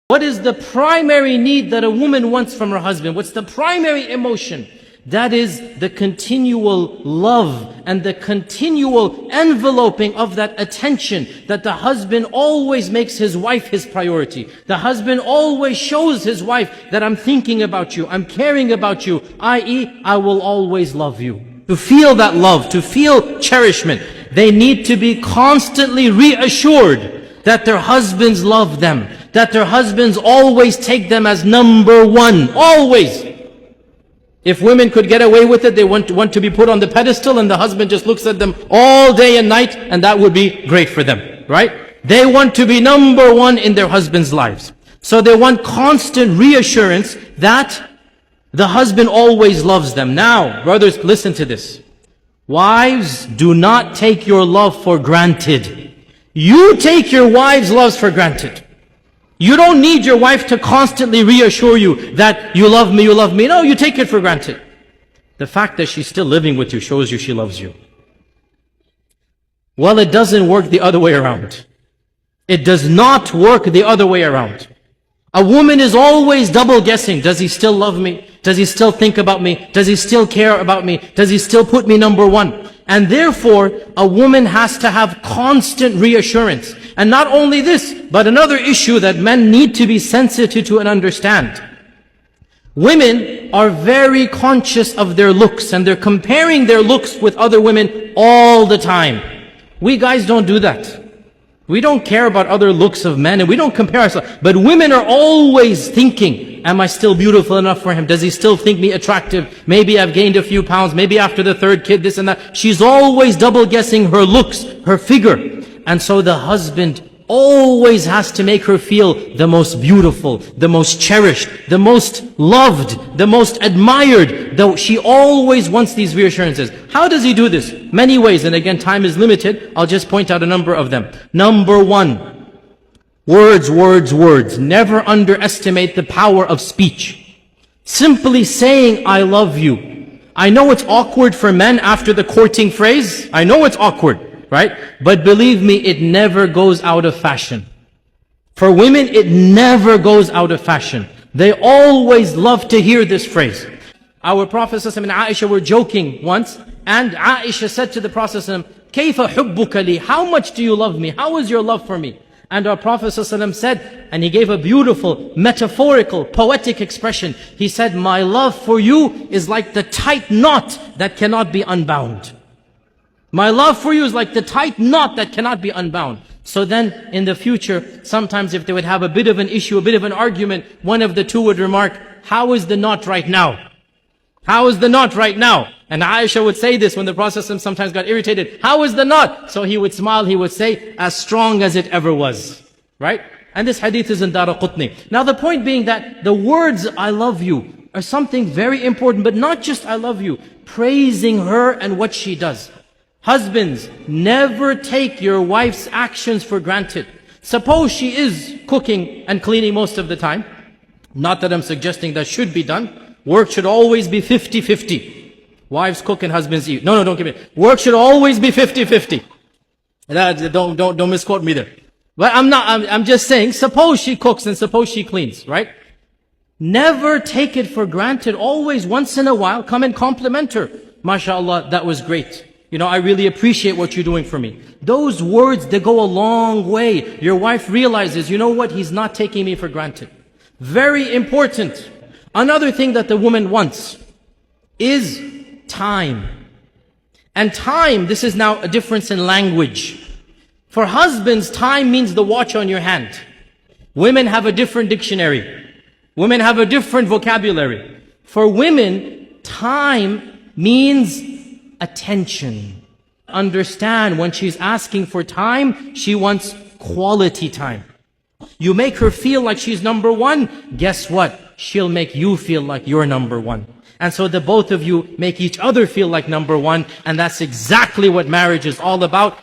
What is the primary need that a woman wants from her husband? What's the primary emotion? That is the continual love and the continual enveloping of that attention, that the husband always makes his wife his priority. The husband always shows his wife that I'm thinking about you, I'm caring about you, i.e., I will always love you. To feel that love, to feel cherishment, they need to be constantly reassured that their husbands love them, that their husbands always take them as number one, always. If women could get away with it, they want to be put on the pedestal and the husband just looks at them all day and night, and that would be great for them, right? They want to be number one in their husbands' lives. So they want constant reassurance that the husband always loves them. Now, brothers, listen to this. Wives, do not take your love for granted. You take your wives' loves for granted. You don't need your wife to constantly reassure you that you love me, you love me. No, you take it for granted. The fact that she's still living with you shows you she loves you. Well, it doesn't work the other way around. It does not work the other way around. A woman is always double guessing. Does he still love me? Does he still think about me? Does he still care about me? Does he still put me number one? And therefore, a woman has to have constant reassurance. And not only this, but another issue that men need to be sensitive to and understand. Women are very conscious of their looks, and they're comparing their looks with other women all the time. We guys don't do that. We don't care about other looks of men, and we don't compare ourselves. But women are always thinking, am I still beautiful enough for him? Does he still think me attractive? Maybe I've gained a few pounds. Maybe after the third kid, this and that. She's always double guessing her looks, her figure. And so the husband always has to make her feel the most beautiful, the most cherished, the most loved, the most admired. Though she always wants these reassurances. How does he do this? Many ways, and again, time is limited. I'll just point out a number of them. Number one, words, words, words. Never underestimate the power of speech. Simply saying, I love you. I know it's awkward for men after the courting phrase. I know it's awkward. Right? But believe me, it never goes out of fashion. For women, it never goes out of fashion. They always love to hear this phrase. Our Prophet ﷺ and Aisha were joking once, and Aisha said to the Prophet ﷺ, كَيْفَ حُبُّكَ لِي? How much do you love me? How is your love for me? And our Prophet ﷺ said, and he gave a beautiful, metaphorical, poetic expression. He said, my love for you is like the tight knot that cannot be unbound. My love for you is like the tight knot that cannot be unbound. So then, in the future, sometimes if they would have a bit of an issue, a bit of an argument, one of the two would remark, how is the knot right now? How is the knot right now? And Aisha would say this when the Prophet sometimes got irritated. How is the knot? So he would smile, he would say, as strong as it ever was. Right? And this hadith is in Daraqutni. Now the point being that the words, I love you, are something very important, but not just I love you. Praising her and what she does. Husbands, never take your wife's actions for granted. Suppose she is cooking and cleaning most of the time. Not that I'm suggesting that should be done. Work should always be 50-50. Wives cook and husbands eat. No, don't give me. Work should always be 50-50. Don't misquote me there. But I'm just saying, suppose she cooks and suppose she cleans, right? Never take it for granted. Always, once in a while, come and compliment her. MashaAllah, that was great. You know, I really appreciate what you're doing for me. Those words, they go a long way. Your wife realizes, you know what, he's not taking me for granted. Very important. Another thing that the woman wants is time. And time, this is now a difference in language. For husbands, time means the watch on your hand. Women have a different dictionary. Women have a different vocabulary. For women, time means attention. Understand, when she's asking for time, she wants quality time. You make her feel like she's number one, guess what? She'll make you feel like you're number one. And so the both of you make each other feel like number one, and that's exactly what marriage is all about.